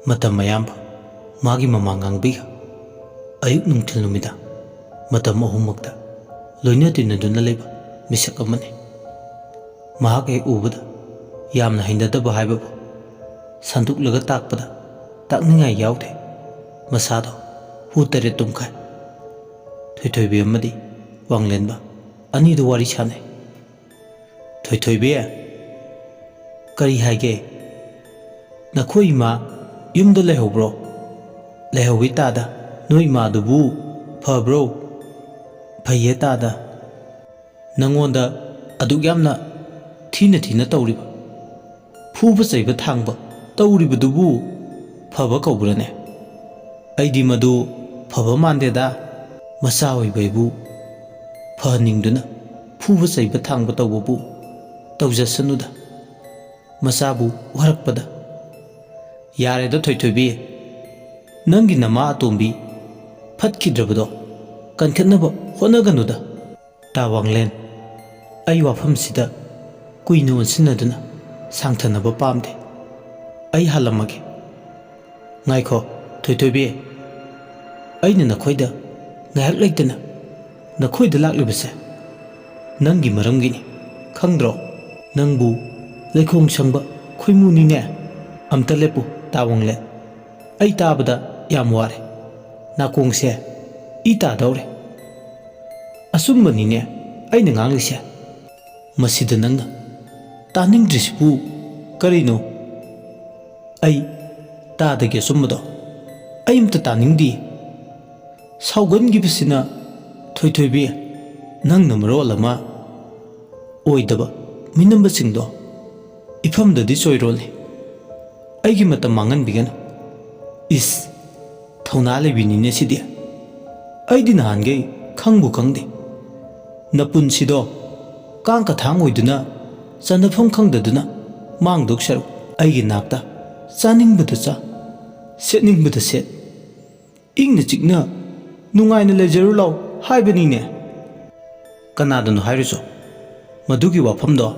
Matam mayamba magi mamangang biga ayuk nungtil numida matam ahumukda loina tinaduna leba misak amani mahak ek ubada yamna hindadaba haibabu sanduklaga takpada takningai yaude masado hu tare tumkai thoithoibe amadi wanglenba ani do wari chane thoithoibe kari haige nakhoi ma yumda lehobro lehowi tada noi ma dubu phabro phaye tada nangonda aduk yamna thina tawriba phuba chaiba thangba tawriba dubu phaba kaubrane aidi madu phaba mandeda masa hoibaibu phaningduna phuba chaiba thangba tawbu tawjasanuda masabu warakpada yare da thoithoibi nangi nama atombi phatkhidrabado kankhatnaba honaganuda tawanglen ai wafam sida kuino sinaduna sangthanaba pamde ai halamage ngaikho thoithoibi aina nakhoida ngayak leitana nakhoida laklibase nangi maramgini khangdro nangbu leikhong sangba khoimuni ne amta lepu tawanglen ai tabada yam ware nakongse ita daure asumbani ne aina nganglise masida nangna taningdrisipu karino ai tadage summado ai amta taningdi saugangi bisina thoithoibi nangna marolama oidaba minamba singdo ifamdadi soirolni aigi matam mangan bigana is thona lebinine sidi aidi nahange khangbu khangde napun sido kangka thang oiduna chanafam khangdaduna mangdok saru aigi nakta chaningbada cha setningbada set ingna chikna nungaina lejaru law haibanine kanadanu hairuso madugi wafamdo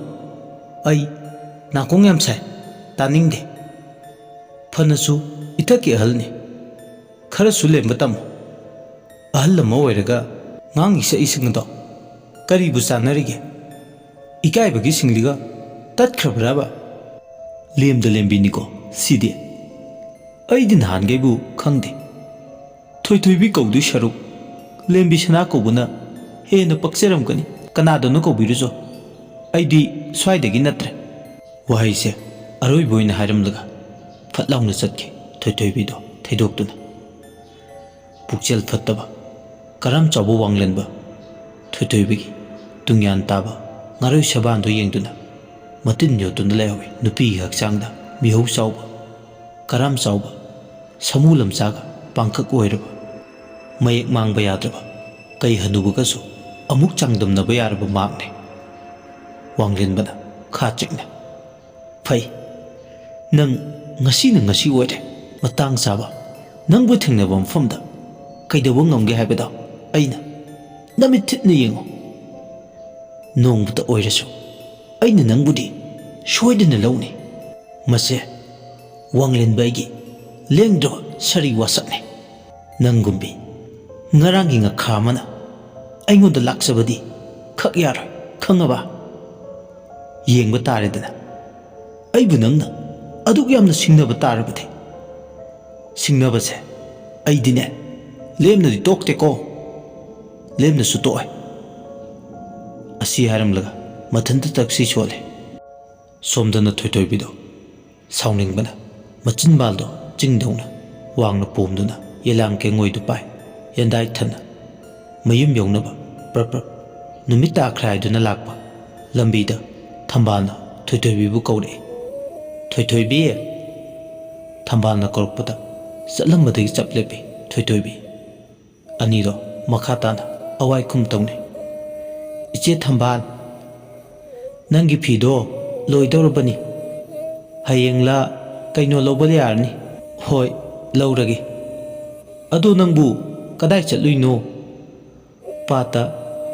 ai nakong yam sai taningde फनसु इथके अहलने खरसु लेंब तमो अहल अमा ओइरगा ngangi se isingdo karibu sanarige ikaibagi singliga tatkhrabraba lemda lembiniko sidi aidin hangeibu khangde thoithoibi kawdu sharuk lembi sana kobuna hena pakseram kani kanadonu kobirujo aidi swaidagi natre wahaise aroi boina haramlaga fatlauna satke thoithoibido thaidoktuna pukchel fattaba karam chabu wanglenba thoithoibigi tungyan taba ngaroi sabandu yengduna matin yotuna lehawi nupi hakchangda mihau chauba karam chauba samulam chaga pangkhak oiraba mayek mangba yadraba kai hanubagasu amuk changdamnaba yaraba makne wanglenbana khachikna phai nang ngasi oire matang chaba nangbu thengnaba mafamda kaidawa ngamge haibada aina namit thitna yengo nongbuta oirasu aina nangbudi soidana lawni mase wanglenbaigi lengdro sari wasakne nangumbi ngarangi nga khamana aingonda laksabadi khak yaro khangaba yengba taredana aibu nangna aduk yamna singnaba tarabade singnabase aidine lemna di tokte ko lemna su toy asi haramlaga mathanta taksi chole somdana thoithoibido saungingbana machin baldo chingdongna wangna pomduna yelang ke ngoidu pai yandai thana mayum yongnaba prapra numita khraiduna lakpa lambida thambalna thoithoibibu kaure thoithoibi thambalna korpata chatlambadagi chaplepi thoithoibi aniro makhatana awai khum tawne iche thambal nangi phido loidorabani hayengla kaino lobal yarni hoi laurage adu nangbu kadai chatluino pata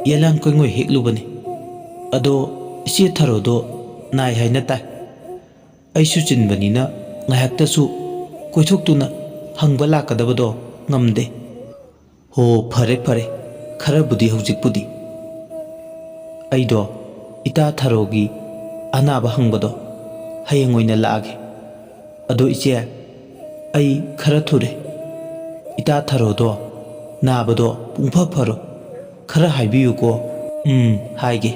yelang koingoi heklubani ado iche tharodo nai haina ta aisu chinbanina ngahaktasu ꯀꯣꯏꯊꯣꯛꯇꯨꯅ ꯍꯪꯕ ꯂꯥꯛꯀꯗꯕꯗꯣ ꯉꯝꯗꯦ꯫ ꯍꯣ ꯐꯔꯦ ꯐꯔꯦ, ꯈꯔꯕꯨꯗꯤ ꯍꯧꯖꯤꯛꯄꯨꯗꯤ ꯑꯩꯗꯣ ꯏꯇꯥ ꯊꯔꯣꯒꯤ ꯑꯅꯥꯕ ꯍꯪꯕꯗꯣ ꯍꯌꯦꯡ ꯑꯣꯏꯅ ꯂꯥꯛꯑꯒꯦ꯫ ꯑꯗꯣ ꯏꯆꯦ, ꯑꯩ ꯈꯔ ꯊꯨꯔꯦ꯫ ꯏꯇꯥ ꯊꯔꯣꯗꯣ ꯅꯥꯕꯗꯣ ꯄꯨꯡꯐ ꯐꯔꯣ ꯈꯔ ꯍꯥꯏꯕꯤꯌꯨꯀꯣ꯫ ꯍꯥꯏꯒꯦ꯫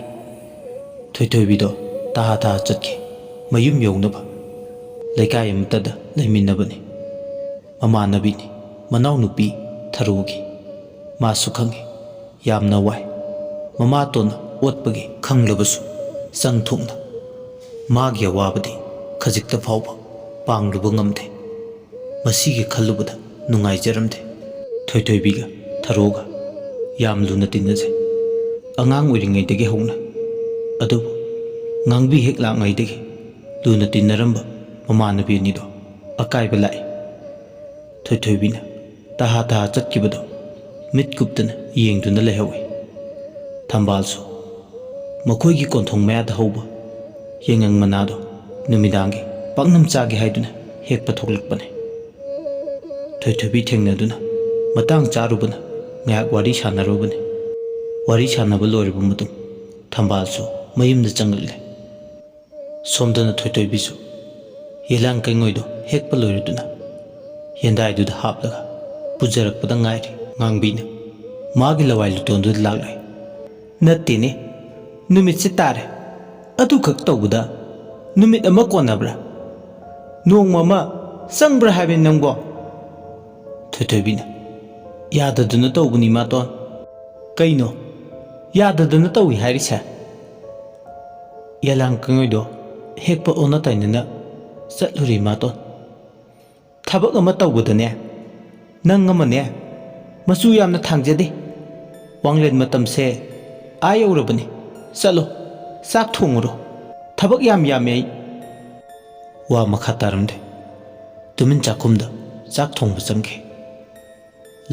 ꯊꯣꯏꯊꯣꯏꯕꯤꯗꯣ ꯇꯍꯥ ꯇꯍꯥ ꯆꯠꯈꯤ ꯃꯌꯨꯝ ꯌꯧꯅꯕ꯫ ꯂꯩꯀꯥꯏ ꯑꯃꯠꯇꯗ ꯂꯩꯃꯤꯟꯅꯕꯅꯤ, ꯃꯃꯥꯟꯅꯕꯤꯅꯤ ꯃꯅꯥꯎꯅꯨꯄꯤ ꯊꯔꯣꯒꯤ꯫ ꯃꯥꯁꯨ ꯈꯪꯉꯤ ꯌꯥꯝꯅ ꯋꯥꯏ, ꯃꯃꯥꯇꯣꯟꯅ ꯑꯣꯠꯄꯒꯤ ꯈꯪꯂꯕꯁꯨ ꯆꯪꯊꯣꯛꯅ ꯃꯥꯒꯤ ꯑꯋꯥꯕꯗꯤ ꯈꯖꯤꯛꯇ ꯐꯥꯎꯕ ꯄꯥꯡꯂꯨꯕ ꯉꯝꯗꯦ꯫ ꯃꯁꯤꯒꯤ ꯈꯜꯂꯨꯕꯗ ꯅꯨꯡꯉꯥꯏꯖꯔꯝꯗꯦ꯫ ꯊꯣꯏꯊꯣꯏꯕꯤꯒ ꯊꯔꯣꯒ ꯌꯥꯝ ꯂꯨꯅ ꯇꯤꯟꯅꯖꯩ ꯑꯉꯥꯡ ꯑꯣꯏꯔꯤꯉꯩꯗꯒꯤ ꯍꯧꯅ꯫ ꯑꯗꯨꯕꯨ ꯉꯥꯡꯕꯤ ꯍꯦꯛ ꯂꯥꯛꯉꯩꯗꯒꯤ ꯂꯨꯅ ꯇꯤꯟꯅꯔꯝꯕ ꯃꯃꯥꯟꯅꯕꯤ ꯑꯅꯤꯗꯣ ꯑꯀꯥꯏꯕ ꯂꯥꯛꯏ꯫ ꯊꯣꯏꯊꯣꯏꯕꯤꯅ ꯇꯍꯥ ꯇꯍꯥ ꯆꯠꯈꯤꯕꯗꯣ ꯃꯤꯠ ꯀꯨꯞꯇꯅ ꯌꯦꯡꯗꯨꯅ ꯂꯩꯍꯧꯏ꯫ ꯊꯝꯕꯥꯜꯁꯨ ꯃꯈꯣꯏꯒꯤ ꯀꯣꯟꯊꯣꯡ ꯃꯌꯥꯗ ꯍꯧꯕ ꯌꯥꯏꯉꯪ ꯃꯅꯥꯗꯣ ꯅꯨꯃꯤꯗꯥꯡꯒꯤ ꯄꯥꯛꯅꯝ ꯆꯥꯒꯦ ꯍꯥꯏꯗꯨꯅ ꯍꯦꯛꯄ ꯊꯣꯛꯂꯛꯄꯅꯦ꯫ ꯊꯣꯏꯊꯣꯏꯕꯤ ꯊꯦꯡꯅꯗꯨꯅ ꯃꯇꯥꯡ ꯆꯥꯔꯨꯕꯅ ꯉꯥꯏꯍꯥꯛ ꯋꯥꯔꯤ ꯁꯥꯟꯅꯔꯨꯕꯅꯤ꯫ ꯋꯥꯔꯤ ꯁꯥꯟꯅꯕ ꯂꯣꯏꯔꯕ ꯃꯇꯨꯡ ꯊꯝꯕꯥꯜꯁꯨ ꯃꯌꯨꯝꯗ ꯆꯪꯂꯛꯂꯦ꯫ ꯁꯣꯝꯗꯅ ꯊꯣꯏꯊꯣꯏꯕꯤꯁꯨ ꯌꯦꯂꯥꯡ ꯀꯩꯉꯣꯏꯗꯣ ꯍꯦꯛꯄ ꯂꯣꯏꯔꯗꯨꯅ ꯌꯦꯟꯗꯥꯏꯗꯨꯗ ꯍꯥꯞꯂꯒ ꯄꯨꯖꯔꯛꯄꯗ ꯉꯥꯏꯔꯤ꯫ ꯉꯥꯡꯕꯤꯅ ꯃꯥꯒꯤ ꯂꯋꯥꯏ ꯂꯨꯇꯣꯟꯗꯨꯗ ꯂꯥꯛꯂꯦ꯫ ꯅꯠꯇꯦꯅꯦ, ꯅꯨꯃꯤꯠꯁꯦ ꯇꯥꯔꯦ, ꯑꯗꯨꯈꯛ ꯇꯧꯕꯗ ꯅꯨꯃꯤꯠ ꯑꯃ ꯀꯣꯟꯅꯕ꯭ꯔꯥ? ꯅꯣꯡꯃ ꯑꯃ ꯆꯪꯕ꯭ꯔꯥ ꯍꯥꯏꯕꯅꯤ ꯅꯪꯕꯣ? ꯊꯣꯏꯊꯣꯏꯕꯤꯅ ꯌꯥꯗꯗꯨꯅ ꯇꯧꯕꯅꯤ ꯏꯃꯥꯇꯣꯟ꯫ ꯀꯩꯅꯣ ꯌꯥꯗꯗꯅ ꯇꯧꯏ ꯍꯥꯏꯔꯤꯁꯦ? ꯌꯦꯂꯥꯡ ꯀꯩꯉꯣꯏꯗꯣ ꯍꯦꯛꯄ ꯑꯣꯟꯅ ꯇꯩꯅꯅ ꯆꯠꯂꯨꯔꯤ ꯏꯃꯥꯇꯣꯟ꯫ ꯊꯕꯛ ꯑꯃ ꯇꯧꯕꯗꯅꯦ ꯅꯪ ꯑꯃꯅꯦ ꯃꯆꯨ ꯌꯥꯝꯅ ꯊꯥꯡꯖꯗꯦ꯫ ꯋꯥꯡꯂꯦꯟ ꯃꯇꯝꯁꯦ ꯑꯥ ꯌꯧꯔꯕꯅꯤ, ꯆꯠꯂꯣ ꯆꯥꯛ ꯊꯣꯡꯉꯨꯔꯣ, ꯊꯕꯛ ꯌꯥꯝ ꯌꯥꯝꯃꯦ ꯑꯩ꯫ ꯋꯥ ꯃꯈꯥ ꯇꯥꯔꯝꯗꯦ꯫ ꯇꯨꯃꯤꯟ ꯆꯥꯛꯈꯨꯝꯗ ꯆꯥꯛ ꯊꯣꯡꯕ ꯆꯪꯈꯤ꯫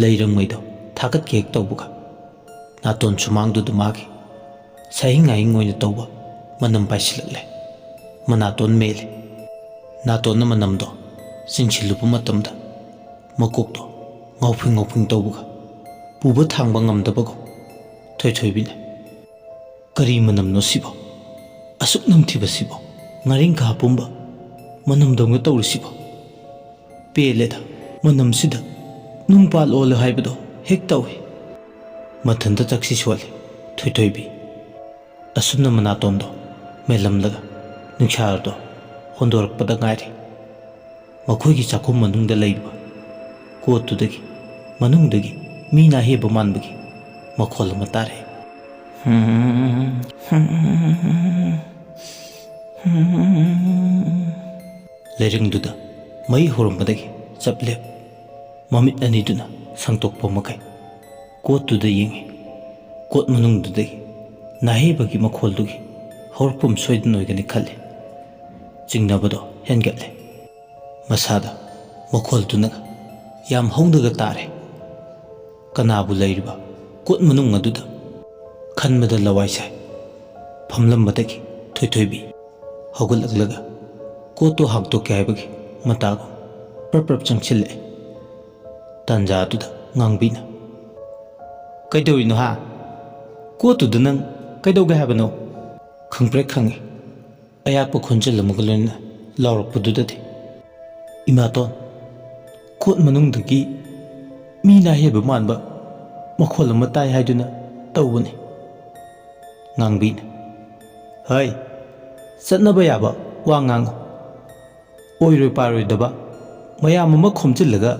ꯂꯩꯔꯪꯉꯩꯗꯣ ꯊꯥꯒꯠꯀꯦ ꯍꯦꯛ ꯇꯧꯕꯒ ꯅꯥꯇꯣꯟ ꯁꯨꯃꯥꯡꯗꯨꯗ ꯃꯥꯒꯤ ꯁꯥꯍꯤꯡ ꯉꯥꯍꯤꯡ ꯑꯣꯏꯅ ꯇꯧꯕ ꯃꯅꯝ ꯄꯥꯏꯁꯤꯜꯂꯛꯂꯦ꯫ ꯃꯅꯥꯇꯣꯟ ꯃꯦꯜꯂꯤ꯫ ꯅꯥꯇꯣꯟꯅ ꯃꯅꯝꯗꯣ ꯆꯤꯡꯁꯤꯜꯂꯨꯕ ꯃꯇꯝꯗ ꯃꯀꯣꯛꯇꯣ ꯉꯥꯎꯐꯤꯡ ꯉꯥꯎꯐꯤꯡ ꯇꯧꯕꯒ ꯄꯨꯕ ꯊꯥꯡꯕ ꯉꯝꯗꯕꯒꯣ ꯊꯣꯏꯊꯣꯏꯕꯤꯅ ꯀꯔꯤ ꯃꯅꯝꯅꯣ ꯁꯤꯕꯣ? ꯑꯁꯨꯛ ꯅꯝꯊꯤꯕꯁꯤꯕꯣ? ꯉꯥꯔꯤꯡꯈꯥ ꯄꯨꯝꯕ ꯃꯅꯝꯗꯧꯅ ꯇꯧꯔꯤꯁꯤꯕꯣ? ꯄꯦꯜꯂꯦꯗ, ꯃꯅꯝꯁꯤꯗ ꯅꯨꯡꯄꯥꯜ ꯑꯣꯜꯂꯦ ꯍꯥꯏꯕꯗꯣ ꯍꯦꯛ ꯇꯧꯏ꯫ ꯃꯊꯟꯇ ꯆꯛꯁꯤ ꯁꯣꯜꯂꯤ ꯊꯣꯏꯊꯣꯏꯕꯤ꯫ ꯑꯁꯨꯝꯅ ꯃꯅꯥꯇꯣꯟꯗꯣ ꯃꯦꯜꯂꯝꯂꯒ ꯅꯨꯡꯁꯥꯗꯣ ꯍꯣꯟꯗꯣꯔꯛꯄꯗ ꯉꯥꯏꯔꯤ꯫ ꯃꯈꯣꯏꯒꯤ ꯆꯥꯛꯈꯨꯝ ꯃꯅꯨꯡꯗ ꯂꯩꯔꯤꯕ ꯀꯣꯠꯇꯨꯗꯒꯤ ꯃꯅꯨꯡꯗꯒꯤ ꯃꯤꯅ ꯍꯦꯕ ꯃꯥꯟꯕꯒꯤ ꯃꯈꯣꯜ ꯑꯃ ꯇꯥꯔꯛꯏ꯫ ꯂꯩꯔꯪꯗꯨꯗ ꯃꯩ ꯍꯧꯔꯝꯕꯗꯒꯤ ꯆꯞ ꯂꯦꯞ ꯃꯃꯤꯠ ꯑꯅꯤꯗꯨꯅ ꯁꯪꯇꯣꯛꯄ ꯃꯈꯩ ꯀꯣꯠꯇꯨꯗ ꯌꯦꯡꯉꯤ꯫ ꯀꯣꯠ ꯃꯅꯨꯡꯗꯨꯗꯒꯤ ꯅꯥꯍꯦꯕꯒꯤ ꯃꯈꯣꯜꯗꯨꯒꯤ ꯍꯧꯔꯛꯐꯝ ꯁꯣꯏꯗꯅ ꯑꯣꯏꯒꯅꯤ ꯈꯜꯂꯤ꯫ ꯆꯤꯡꯅꯕꯗꯣ ꯍꯦꯟꯒꯠꯂꯦ꯫ ꯃꯁꯥꯗ ꯃꯈꯣꯜꯗꯨꯅꯒ ꯌꯥꯝ ꯍꯧꯅꯒ ꯇꯥꯔꯦ꯫ ꯀꯅꯥꯕꯨ ꯂꯩꯔꯤꯕ ꯀꯣꯠ ꯃꯅꯨꯡ ꯑꯗꯨꯗ ꯈꯟꯕꯗ ꯂꯋꯥꯏ ꯁꯥꯏ꯫ ꯐꯝꯂꯝꯕꯗꯒꯤ ꯊꯣꯏꯊꯣꯏꯕꯤ ꯍꯧꯒꯠꯂꯛꯂꯒ ꯀꯣꯠꯇꯣ ꯍꯥꯡꯇꯣꯛꯀꯦ ꯍꯥꯏꯕꯒꯤ ꯃꯇꯥꯒꯨꯝ ꯄ꯭ꯔꯞ ꯄ꯭ꯔꯞ ꯆꯪꯁꯤꯜꯂꯛꯑꯦ꯫ ꯇꯥꯟꯖꯥꯗꯨꯗ ꯉꯥꯡꯕꯤꯅ ꯀꯩꯗꯧꯔꯤꯅꯣ ꯍꯥ? ꯀꯣꯠꯇꯨꯗ ꯅꯪ ꯀꯩꯗꯧꯒꯦ ꯍꯥꯏꯕꯅꯣ? ꯈꯪꯄ꯭ꯔꯦꯛ ꯈꯪꯉꯤ ꯑꯌꯥꯛꯄ ꯈꯣꯟꯖꯦꯜ ꯑꯃꯒ ꯂꯣꯏꯅꯅ ꯂꯥꯎꯔꯛꯄꯗꯨꯗꯗꯤ ꯏꯃꯥꯇꯣꯟ, ꯀꯣꯠ ꯃꯅꯨꯡꯗꯒꯤ ꯃꯤꯅ ꯍꯦꯕ ꯃꯥꯟꯕ ꯃꯈꯣꯜ ꯑꯃ ꯇꯥꯏ ꯍꯥꯏꯗꯨꯅ ꯇꯧꯕꯅꯤ꯫ ꯉꯥꯡꯕꯤꯅ ꯍꯩ, ꯆꯠꯅꯕ ꯌꯥꯕ ꯋꯥ ꯉꯥꯡꯉꯨ꯫ ꯑꯣꯏꯔꯣꯏ ꯄꯥꯔꯣꯏꯗꯕ ꯃꯌꯥꯝ ꯑꯃ ꯈꯣꯝꯖꯤꯜꯂꯒ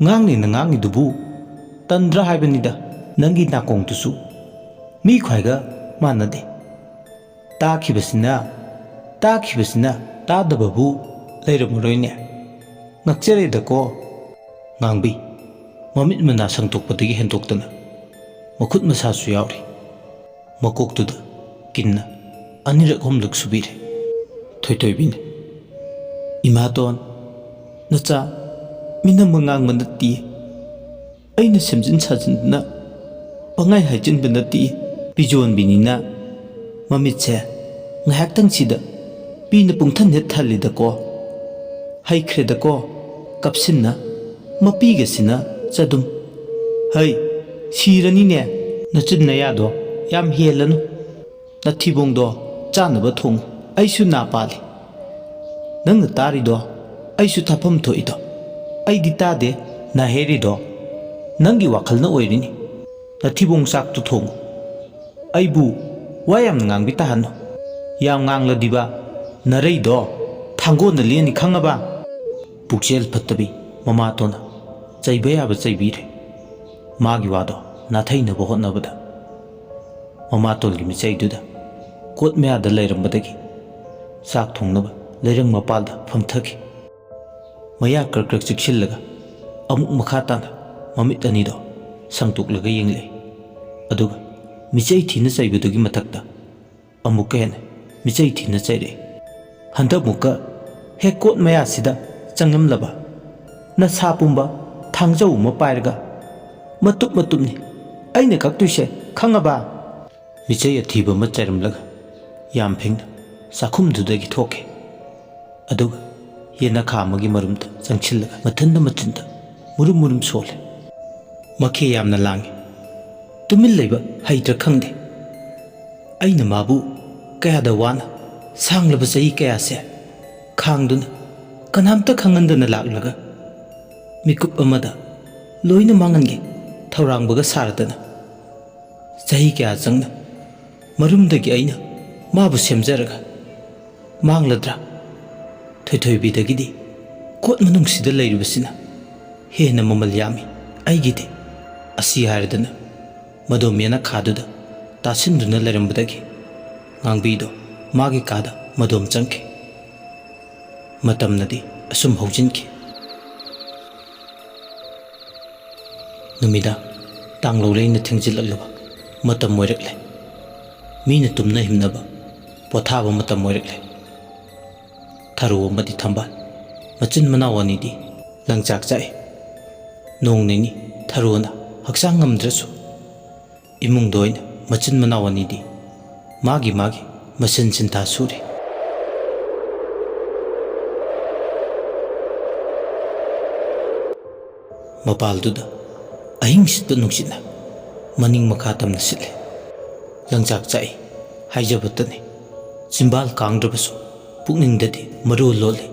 ꯉꯥꯡꯅꯦꯅ ꯉꯥꯡꯉꯤꯗꯨꯕꯨ ꯇꯟꯗ꯭ꯔꯥ ꯍꯥꯏꯕꯅꯤꯗ꯫ ꯅꯪꯒꯤ ꯅꯥꯀꯣꯡꯗꯨꯁꯨ ꯃꯤ ꯈ꯭ꯋꯥꯏꯒ ꯃꯥꯟꯅꯗꯦ꯫ ꯇꯥꯈꯤꯕꯁꯤꯅ ꯇꯥꯗꯕꯕꯨ ꯂꯩꯔꯝꯃꯔꯣꯏꯅꯦ꯫ ꯉꯛꯆꯔꯦꯗꯀꯣ꯫ ꯉꯥꯡꯕꯤ ꯃꯃꯤꯠ ꯃꯅꯥ ꯁꯪꯇꯣꯛꯄꯗꯒꯤ ꯍꯦꯟꯗꯣꯛꯇꯅ ꯃꯈꯨꯠ ꯃꯁꯥꯁꯨ ꯌꯥꯎꯔꯤ꯫ ꯃꯀꯣꯛꯇꯨꯗ ꯀꯤꯟꯅ ꯑꯅꯤꯔꯛ ꯑꯍꯨꯝꯂꯛ ꯁꯨꯕꯤꯔꯦ꯫ ꯊꯣꯏꯊꯣꯏꯕꯤꯅ ꯏꯃꯥꯇꯣꯟ, ꯅꯆꯥ ꯃꯤꯅꯝꯕ ꯉꯥꯡꯕ ꯅꯠꯇꯤꯌꯦ, ꯑꯩꯅ ꯁꯦꯝꯖꯤꯟ ꯁꯥꯖꯤꯟꯗꯨꯅ ꯄꯪꯍꯥꯏ ꯍꯥꯏꯖꯤꯟꯕ ꯅꯠꯇꯤꯌꯦ꯫ ꯄꯤꯖꯣꯟꯕꯤꯅꯤꯅ ꯃꯃꯤꯠꯁꯦ ꯉꯥꯏꯍꯥꯛꯇꯪꯁꯤꯗ ꯄꯤꯅ ꯄꯨꯡꯊꯟ ꯍꯦꯛ ꯊꯜꯂꯤꯗꯀꯣ, ꯍꯩꯈ꯭ꯔꯦꯗꯀꯣ ꯀꯞꯁꯤꯟꯅ ꯃꯄꯤꯒꯁꯤꯅ ꯆꯗꯨꯝ ꯍꯩ ꯁꯤꯔꯅꯤꯅꯦ ꯅꯆꯤꯟ ꯅꯌꯥꯗꯣ ꯌꯥꯝ ꯍꯦꯜꯂꯅꯨ ꯅꯊꯤꯕꯣꯡꯗꯣ ꯆꯥꯅꯕ ꯊꯣꯡꯉꯨ ꯑꯩꯁꯨ ꯅꯥ ꯄꯥꯜꯂꯤ ꯅꯪꯅ ꯇꯥꯔꯤꯗꯣ ꯑꯩꯁꯨ ꯊꯥꯐꯝ ꯊꯣꯛꯏꯗꯣ ꯑꯩꯗꯤ ꯇꯥꯗꯦ ꯅꯥꯍꯦꯔꯤꯗꯣ ꯅꯪꯒꯤ ꯋꯥꯈꯜꯅ ꯑꯣꯏꯔꯤꯅꯤ ꯅꯊꯤꯕꯣꯡ ꯆꯥꯛꯇꯨ ꯊꯣꯡꯉꯨ ꯑꯩꯕꯨ ꯋꯥ ꯌꯥꯝꯅ ꯉꯥꯡꯕꯤ ꯇꯥꯍꯟꯅꯨ ꯌꯥꯝ ꯉꯥꯡꯂꯗꯤꯕ ꯅꯔꯩꯗꯣ ꯊꯥꯡꯒꯣꯟꯅ ꯂꯦꯟꯅꯤ ꯈꯪꯉꯕ ꯄꯨꯛꯆꯦꯜ ꯐꯠꯇꯕꯤ ꯃꯃꯥꯇꯣꯟꯅ ꯆꯩꯕ ꯌꯥꯕ ꯆꯩꯕꯤꯔꯦ ꯃꯥꯒꯤ ꯋꯥꯗꯣ ꯅꯥꯊꯩꯅꯕ ꯍꯣꯠꯅꯕꯗ ꯃꯃꯥꯇꯣꯟꯒꯤ ꯃꯤꯆꯩꯗꯨꯗ ꯀꯣꯠ ꯃꯌꯥꯗ ꯂꯩꯔꯝꯕꯗꯒꯤ ꯆꯥꯛ ꯊꯣꯡꯅꯕ ꯂꯩꯔꯪ ꯃꯄꯥꯜꯗ ꯐꯝꯊꯈꯤ ꯃꯌꯥ ꯀ꯭ꯔꯛ ꯀ꯭ꯔꯛ ꯆꯤꯛꯁꯤꯜꯂꯒ ꯑꯃꯨꯛ ꯃꯈꯥ ꯇꯥꯅ ꯃꯃꯤꯠ ꯑꯅꯤꯗꯣ ꯁꯪꯇꯣꯛꯂꯒ ꯌꯦꯡꯂꯛꯏ ꯑꯗꯨꯒ ꯃꯤꯆꯩ ꯊꯤꯅ ꯆꯩꯕꯗꯨꯒꯤ ꯃꯊꯛꯇ ꯑꯃꯨꯛꯀ ꯍꯦꯟꯅ ꯃꯤꯆꯩ ꯊꯤꯅ ꯆꯩꯔꯛꯏ ꯍꯟꯗꯛꯃꯨꯛꯀ ꯍꯦꯛ ꯀꯣꯠ ꯃꯌꯥꯁꯤꯗ ꯆꯪꯂꯝꯂꯕ ꯅꯁꯥ ꯄꯨꯝꯕ ꯊꯥꯡꯖꯧ ꯑꯃ ꯄꯥꯏꯔꯒ ꯃꯇꯨꯞ ꯃꯇꯨꯞꯅꯤ ꯑꯩꯅ ꯀꯛꯇꯣꯏꯁꯦ ꯈꯪꯉꯕ ꯃꯤꯆꯩ ꯑꯊꯤꯕ ꯑꯃ ꯆꯩꯔꯝꯂꯒ ꯌꯥꯝ ꯐꯤꯡꯅ ꯆꯥꯛꯈꯨꯝꯗꯨꯗꯒꯤ ꯊꯣꯛꯈꯤ ꯑꯗꯨꯒ ꯌꯦꯅꯈꯥ ꯑꯃꯒꯤ ꯃꯔꯨꯝꯗ ꯆꯪꯁꯤꯜꯂꯒ ꯃꯊꯟꯗ ꯃꯆꯤꯟꯗ ꯃꯨꯔꯨꯝ ꯃꯨꯔꯨꯝ ꯁꯣꯜꯂꯦ ꯃꯈꯦ ꯌꯥꯝꯅ ꯂꯥꯡꯉꯤ ꯇꯨꯃꯤꯟ ꯂꯩꯕ ꯍꯩꯇ꯭ꯔꯥ ꯈꯪꯗꯦ ꯑꯩꯅ ꯃꯥꯕꯨ ꯀꯌꯥꯗ ꯋꯥꯅ ꯁꯥꯡꯂꯕ ꯆꯍꯤ ꯀꯌꯥꯁꯦ ꯈꯥꯡꯗꯨꯅ ꯀꯅꯥꯝꯇ ꯈꯪꯍꯟꯗꯅ ꯂꯥꯛꯂꯒ ꯃꯤꯀꯨꯞ ꯑꯃꯗ ꯂꯣꯏꯅ ꯃꯥꯡꯍꯟꯒꯦ ꯊꯧꯔꯥꯡꯕꯒ ꯁꯥꯔꯗꯅ ꯆꯍꯤ ꯀꯌꯥ ꯆꯪꯅ ꯃꯔꯨꯝꯗꯒꯤ ꯑꯩꯅ ꯃꯥꯕꯨ ꯁꯦꯝꯖꯔꯒ ꯃꯥꯡꯂꯗ꯭ꯔꯥ ꯊꯣꯏꯊꯣꯏꯕꯤꯗꯒꯤꯗꯤ ꯀꯣꯠ ꯃꯅꯨꯡꯁꯤꯗ ꯂꯩꯔꯤꯕꯁꯤꯅ ꯍꯦꯟꯅ ꯃꯃꯜ ꯌꯥꯝꯃꯤ ꯑꯩꯒꯤꯗꯤ ꯑꯁꯤ ꯍꯥꯏꯔꯗꯅ ꯃꯗꯣꯝ ꯌꯦꯅꯈꯥꯗꯨꯗ ꯇꯥꯁꯤꯟꯗꯨꯅ ꯂꯩꯔꯝꯕꯗꯒꯤ ꯉꯥꯡꯕꯤꯗꯣ ꯃꯥꯒꯤ ꯀꯥꯗ ꯃꯗꯣꯝ ꯆꯪꯈꯤ ꯃꯇꯝꯅꯗꯤ ꯑꯁꯨꯝ ꯍꯧꯖꯤꯟꯈꯤ ꯅꯨꯃꯤꯗꯥꯡ ꯇꯥꯡꯂꯧꯔꯩꯅ ꯊꯦꯡꯖꯤꯜꯂꯛꯂꯕ ꯃꯇꯝ ꯑꯣꯏꯔꯛꯂꯦ ꯃꯤꯅ ꯇꯨꯝꯅ ꯍꯤꯞꯅꯕ ꯄꯣꯊꯥꯕ ꯃꯇꯝ ꯑꯣꯏꯔꯛꯂꯦ ꯊꯔꯣ ꯑꯃꯗꯤ ꯊꯝꯕꯥꯜ ꯃꯆꯤꯟ ꯃꯅꯥꯎ ꯑꯅꯤꯗꯤ ꯂꯪꯆꯥꯛ ꯆꯥꯛꯏ ꯅꯣꯡ ꯅꯤꯅꯤ ꯊꯔꯣꯅ ꯍꯛꯆꯥꯡ ꯉꯝꯗ꯭ꯔꯁꯨ ꯏꯃꯨꯡꯗ ꯑꯣꯏꯅ ꯃꯆꯤꯟ ꯃꯅꯥꯎ ꯑꯅꯤꯗꯤ ꯃꯥꯒꯤ ꯃꯆꯤꯟ ꯆꯤꯟꯊꯥ ꯁꯨꯔꯤ ꯃꯄꯥꯜꯗꯨꯗ ꯑꯍꯤꯡꯁꯤꯗ ꯅꯨꯡꯁꯤꯠꯅ ꯃꯅꯤꯡ ꯃꯈꯥ ꯇꯝꯅ ꯁꯤꯠꯂꯤ ꯂꯪꯆꯥꯛ ꯆꯥꯛꯏ ꯍꯥꯏꯖꯕꯇꯅꯤ ꯆꯤꯝꯕꯥꯜ ꯀꯥꯡꯗ꯭ꯔꯕꯁꯨ ꯄꯨꯛꯅꯤꯡꯗꯗꯤ ꯃꯔꯣꯜ ꯂꯣꯜꯂꯤ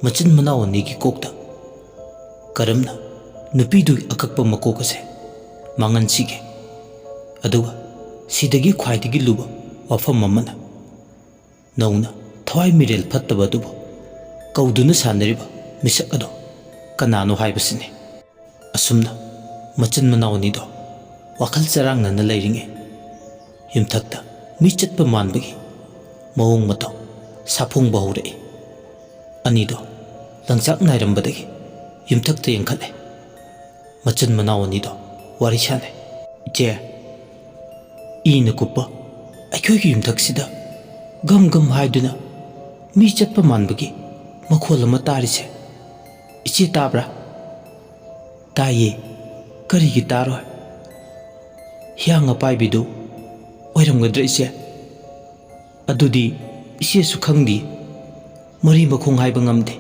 ꯃꯆꯤꯟ ꯃꯅꯥꯎ ꯑꯅꯤꯒꯤ ꯀꯣꯛꯇ ꯀꯔꯝꯅ ꯅꯨꯄꯤꯗꯨꯒꯤ ꯑꯀꯛꯄ ꯃꯀꯣꯛ ꯑꯁꯦ ꯃꯥꯡꯍꯟꯁꯤꯒꯦ ꯑꯗꯨꯒ ꯁꯤꯗꯒꯤ ꯈ꯭ꯋꯥꯏꯗꯒꯤ ꯂꯨꯕ ꯋꯥꯐꯝ ꯑꯃꯅ ꯅꯧꯅ ꯊꯋꯥꯏ ꯃꯤꯔꯦꯜ ꯐꯠꯇꯕ ꯑꯗꯨꯕꯨ ꯀꯧꯗꯨꯅ ꯁꯥꯟꯅꯔꯤꯕ ꯃꯤꯁꯛ ꯑꯗꯣ ꯀꯅꯥꯅꯣ ꯍꯥꯏꯕꯁꯤꯅꯤ ꯑꯁꯨꯝꯅ ꯃꯆꯤꯟ ꯃꯅꯥꯎ ꯑꯅꯤꯗꯣ ꯋꯥꯈꯜ ꯆꯔꯥꯡꯅꯅ ꯂꯩꯔꯤꯉꯩ ꯌꯨꯝꯊꯛꯇ ꯃꯤ ꯆꯠꯄ ꯃꯥꯟꯕꯒꯤ ꯃꯑꯣꯡ ꯃꯇꯧ ꯁꯥꯐꯣꯡꯕ ꯍꯧꯔꯛꯏ ꯑꯅꯤꯗꯣ ꯂꯪꯆꯥꯛ ꯅꯥꯏꯔꯝꯕꯗꯒꯤ ꯌꯨꯝꯊꯛꯇ ꯌꯦꯡꯈꯠꯂꯦ ꯃꯆꯤꯟ ꯃꯅꯥꯎ ꯑꯅꯤꯗꯣ ꯋꯥꯔꯤ ꯁꯥꯟꯅꯩ ꯏꯆꯦ ꯏꯅ ꯀꯨꯞꯄ ꯑꯩꯈꯣꯏꯒꯤ ꯌꯨꯝꯊꯛꯁꯤꯗ ꯒꯝ ꯒꯝ ꯍꯥꯏꯗꯨꯅ ꯃꯤ ꯆꯠꯄ ꯃꯥꯟꯕꯒꯤ ꯃꯈꯣꯜ ꯑꯃ ꯇꯥꯔꯤꯁꯦ ꯏꯆꯦ ꯇꯥꯕ꯭ꯔꯥ ꯇꯥꯏꯌꯦ ꯀꯔꯤꯒꯤ ꯇꯥꯔꯣꯏ ꯍꯤꯌꯥꯡ ꯑꯄꯥꯏꯕꯤꯗꯨ ꯑꯣꯏꯔꯝꯒꯗ꯭ꯔꯥ ꯏꯆꯦ ꯑꯗꯨꯗꯤ ꯏꯆꯦꯁꯨ ꯈꯪꯗꯦ ꯃꯔꯤ ꯃꯈꯣꯡ ꯍꯥꯏꯕ ꯉꯝꯗꯦ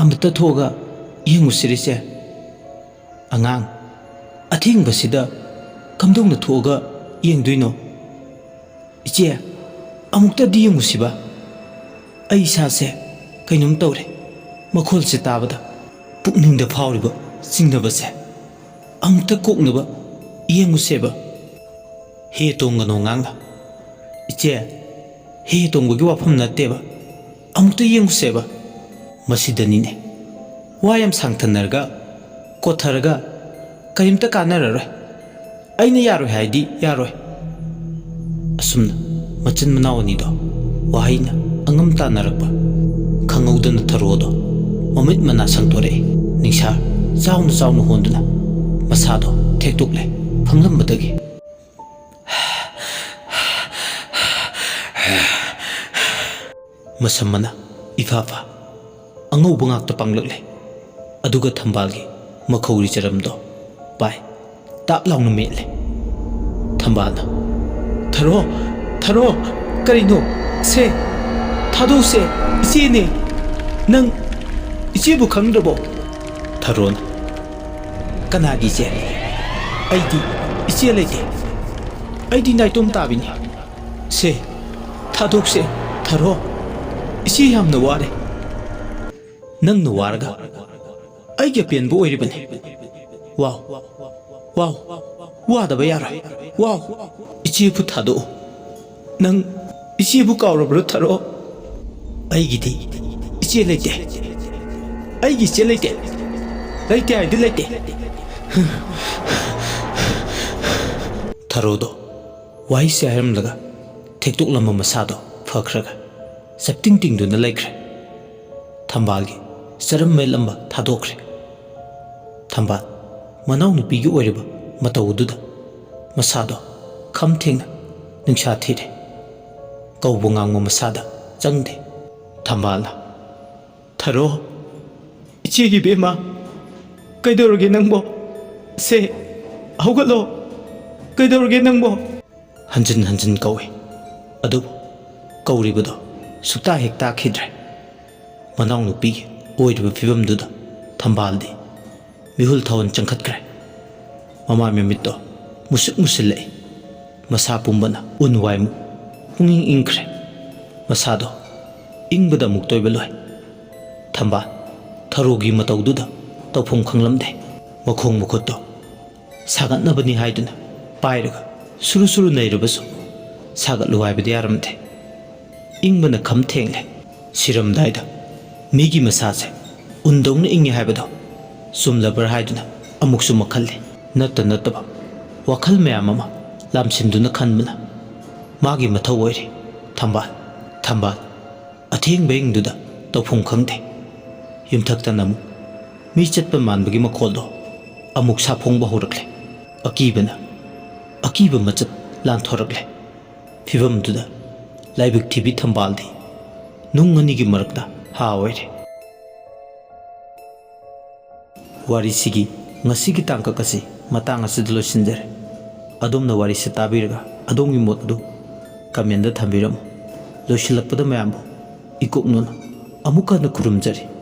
ꯑꯃꯇ ꯊꯣꯛꯑꯒ ꯌꯦꯡꯉꯨꯁꯤꯔ ꯏꯆꯦ ꯑꯉꯥꯡ ꯑꯊꯦꯡꯕꯁꯤꯗ ꯀꯝꯗꯧꯅ ꯊꯣꯛꯑꯒ ꯌꯦꯡꯗꯣꯏꯅꯣ ꯏꯆꯦ ꯑꯃꯨꯛꯇꯗꯤ ꯌꯦꯡꯉꯨꯁꯤꯕ ꯑꯩ ꯏꯁꯥꯁꯦ ꯀꯩꯅꯣꯝ ꯇꯧꯔꯦ ꯃꯈꯣꯜꯁꯦ ꯇꯥꯕꯗ ꯄꯨꯛꯅꯤꯡꯗ ꯐꯥꯎꯔꯤꯕ ꯆꯤꯡꯅꯕꯁꯦ ꯑꯃꯨꯛꯇ ꯀꯣꯛꯅꯕ ꯌꯦꯡꯉꯨꯁꯦꯕ ꯍꯦ ꯇꯣꯡꯒꯅꯣ ꯉꯥꯡꯅ ꯏꯆꯦ ꯍꯦ ꯇꯣꯡꯕꯒꯤ ꯋꯥꯐꯝ ꯅꯠꯇꯦꯕ ꯑꯃꯨꯛꯇ ꯌꯦꯡꯉꯨꯁꯦꯕ ꯃꯁꯤꯗꯅꯤꯅꯦ ꯋꯥ ꯌꯥꯝ ꯁꯥꯡꯊꯅꯔꯒ ꯀꯣꯊꯔꯒ ꯀꯔꯤꯝꯇ ꯀꯥꯟꯅꯔꯔꯣꯏ ꯑꯩꯅ ꯌꯥꯔꯣꯏ ꯍꯥꯏꯗꯤ ꯌꯥꯔꯣꯏ ꯑꯁꯨꯝꯅ ꯃꯆꯤꯟ ꯃꯅꯥꯎ ꯑꯅꯤꯗꯣ ꯋꯥꯍꯩꯅ ꯑꯉꯝ ꯇꯥꯟꯅꯔꯛꯄ ꯈꯪꯍꯧꯗꯅ ꯊꯔꯣꯗꯣ ꯃꯃꯤꯠ ꯃꯅꯥ ꯁꯪꯇꯣꯔꯛꯏ ꯅꯤꯡꯁꯥꯔ ꯆꯥꯎꯅ ꯆꯥꯎꯅ ꯍꯣꯟꯗꯨꯅ ꯃꯁꯥꯗꯣ ꯊꯦꯛꯇꯣꯛꯂꯦ ꯐꯝꯂꯝꯕꯗꯒꯤ ꯃꯁꯝ ꯃꯅꯥ ꯏꯐꯥꯐꯥ ꯑꯉꯧꯕ ꯉꯥꯛꯇ ꯄꯥꯡꯂꯛꯂꯦ ꯑꯗꯨꯒ ꯊꯝꯕꯥꯜꯒꯤ ꯃꯈꯧꯔꯤ ꯆꯔꯝꯗꯣ ꯄꯥꯏ ꯇꯥꯞ ꯂꯥꯎꯅ ꯃꯦꯠꯂꯦ ꯊꯝꯕꯥꯜꯅ ꯊꯔꯣ ꯀꯔꯤꯅꯣ ꯁꯦ ꯊꯥꯗꯣꯛꯁꯦ ꯏꯆꯦꯅꯦ ꯅꯪ ꯏꯆꯦꯕꯨ ꯈꯪꯗ꯭ꯔꯕꯣ ꯊꯔꯣꯅ ꯀꯅꯥꯒꯤ ꯏꯆꯦ ꯑꯩꯗꯤ ꯏꯆꯦ ꯂꯩꯇꯦ ꯑꯩꯗꯤ ꯅꯥꯏꯇꯣꯝ ꯇꯥꯕꯤꯅꯤ ꯁꯦ ꯊꯥꯗꯣꯛꯁꯦ ꯊꯔꯣ ꯏꯆꯦ ꯌꯥꯝꯅ ꯋꯥꯔꯦ ꯅꯪꯅ ꯋꯥꯔꯒ ꯑꯩꯒꯤ ꯑꯄꯦꯟꯕ ꯑꯣꯏꯔꯤꯕꯅꯤ ꯋꯥꯎ ꯋꯥꯎ ꯋꯥꯗꯕ ꯌꯥꯔꯣꯏ ꯋꯥꯎ ꯏꯆꯦꯕꯨ ꯊꯥꯗꯣꯛꯎ ꯅꯪ ꯏꯆꯦꯕꯨ ꯀꯥꯎꯔꯕ꯭ꯔꯣ ꯊꯔꯣ ꯑꯩꯒꯤꯗꯤ ꯏꯆꯦ ꯂꯩꯇꯦ ꯑꯩꯒꯤ ꯏꯆꯦ ꯂꯩꯇꯦ ꯂꯩꯇꯦ ꯍꯥꯏꯗꯤ ꯂꯩꯇꯦ ꯊꯔꯣꯗꯣ ꯋꯥꯍꯩꯁꯦ ꯍꯥꯏꯔꯝꯂꯒ ꯊꯦꯛꯇꯣꯛꯂꯝꯕ ꯃꯁꯥꯗꯣ ꯐꯈ꯭ꯔꯒ ꯆꯞꯇꯤꯡ ꯇꯤꯡꯗꯨꯅ ꯂꯩꯈ꯭ꯔꯦ ꯊꯝꯕꯥꯜꯒꯤ ꯆꯔꯝ ꯃꯦꯠꯂꯝꯕ ꯊꯥꯗꯣꯛꯈ꯭ꯔꯦ ꯊꯝꯕꯥꯜ ꯃꯅꯥꯎꯅꯨꯄꯤꯒꯤ ꯑꯣꯏꯔꯤꯕ ꯃꯇꯧ ꯑꯗꯨꯗ ꯃꯁꯥꯗꯣ ꯈꯝ ꯊꯦꯡꯅ ꯅꯤꯡꯁꯥ ꯊꯤꯔꯦ ꯀꯧꯕ ꯉꯥꯡꯕ ꯃꯁꯥꯗ ꯆꯪꯗꯦ ꯊꯝꯕꯥꯜꯅ ꯊꯔꯣ ꯏꯆꯦꯒꯤ ꯕꯦꯝꯃ ꯀꯩꯗꯧꯔꯒꯦ ꯅꯪꯕꯣ ꯁꯦ ꯍꯧꯒꯠꯂꯣ ꯀꯩꯗꯧꯔꯒꯦ ꯅꯪꯕꯣ ꯍꯟꯖꯤꯟ ꯍꯟꯖꯤꯟ ꯀꯧꯏ ꯑꯗꯨꯕꯨ ꯀꯧꯔꯤꯕꯗꯣ ꯁꯨꯛꯇꯥ ꯍꯦꯛ ꯇꯥꯈꯤꯗ꯭ꯔꯦ ꯃꯅꯥꯎꯅꯨꯄꯤꯒꯤ ꯑꯣꯏꯔꯤꯕ ꯐꯤꯕꯝꯗꯨꯗ ꯊꯝꯕꯥꯜꯗꯤ ꯃꯤꯍꯨꯜ ꯊꯥꯋꯟ ꯆꯪꯈꯠꯈ꯭ꯔꯦ ꯃꯃꯥꯏ ꯃꯃꯤꯠꯇꯣ ꯃꯨꯁꯨꯛ ꯃꯨꯁꯤꯜꯂꯛꯏ ꯃꯁꯥ ꯄꯨꯝꯕꯅ ꯎꯟ ꯋꯥꯏꯃꯨꯛ ꯄꯨꯡꯏꯪ ꯏꯪꯈ꯭ꯔꯦ ꯃꯁꯥꯗꯣ ꯏꯪꯕꯗ ꯑꯃꯨꯛ ꯇꯣꯏꯕ ꯂꯣꯏ ꯊꯝꯕꯥꯜ ꯊꯔꯣꯒꯤ ꯃꯇꯧꯗꯨꯗ ꯇꯧꯐꯝ ꯈꯪꯂꯝꯗꯦ ꯃꯈꯣꯡ ꯃꯈꯨꯠꯇꯣ ꯁꯥꯒꯠꯅꯕꯅꯤ ꯍꯥꯏꯗꯨꯅ ꯄꯥꯏꯔꯒ ꯁꯨꯔꯨ ꯁꯨꯔꯨ ꯅꯩꯔꯕꯁꯨ ꯁꯥꯒꯠꯂꯨ ꯍꯥꯏꯕꯗꯤ ꯌꯥꯔꯝꯗꯦ ꯏꯪꯕꯅ ꯈꯝ ꯊꯦꯡꯂꯦ ꯁꯤꯔꯝꯗꯥꯏꯗ ꯃꯤꯒꯤ ꯃꯁꯥꯁꯦ ꯎꯟꯗꯧꯅ ꯏꯪꯉꯦ ꯍꯥꯏꯕꯗꯣ ꯆꯨꯝꯂꯕ꯭ꯔꯥ ꯍꯥꯏꯗꯨꯅ ꯑꯃꯨꯛꯁꯨ ꯃꯈꯜꯂꯤ ꯅꯠꯇꯕ ꯋꯥꯈꯜ ꯃꯌꯥꯝ ꯑꯃ ꯂꯥꯝꯁꯤꯟꯗꯨꯅ ꯈꯟꯕꯅ ꯃꯥꯒꯤ ꯃꯊꯧ ꯑꯣꯏꯔꯤ ꯊꯝꯕꯥꯜ ꯑꯊꯦꯡꯕ ꯏꯪꯗꯨꯗ ꯇꯧꯐꯝ ꯈꯪꯗꯦ ꯌꯨꯝꯊꯛꯇꯅ ꯑꯃꯨꯛ ꯃꯤ ꯆꯠꯄ ꯃꯥꯟꯕꯒꯤ ꯃꯈꯣꯜꯗꯣ ꯑꯃꯨꯛ ꯁꯥꯐꯣꯡꯕ ꯍꯧꯔꯛꯂꯦ ꯑꯀꯤꯕ ꯃꯆꯠ ꯂꯥꯟꯊꯣꯔꯛꯂꯦ ꯐꯤꯕꯝꯗꯨꯗ ꯂꯥꯏꯕꯛ ꯊꯤꯕꯤ ꯊꯝꯕꯥꯜꯗꯤ ꯅꯨꯡ ꯑꯅꯤꯒꯤ ꯃꯔꯛꯇ ꯍꯥ ꯑꯣꯏꯔꯦ ꯋꯥꯔꯤꯁꯤꯒꯤ ꯉꯁꯤꯒꯤ ꯇꯥꯡꯀꯛ ꯑꯁꯤ ꯃꯇꯥꯡ ꯑꯁꯤꯗ ꯂꯣꯏꯁꯤꯟꯖꯔꯦ ꯑꯗꯣꯝꯅ ꯋꯥꯔꯤꯁꯤ ꯇꯥꯕꯤꯔꯒ ꯑꯗꯣꯝꯒꯤ ꯃꯣꯠ ꯑꯗꯨ ꯀꯃꯦꯟꯗ ꯊꯝꯕꯤꯔꯝꯃꯨ ꯂꯣꯏꯁꯤꯜꯂꯛꯄꯗ ꯃꯌꯥꯝꯕꯨ ꯏꯀꯣꯛꯅꯅ ꯑꯃꯨꯛ ꯍꯟꯅ ꯈꯨꯔꯨꯝꯖꯔꯤ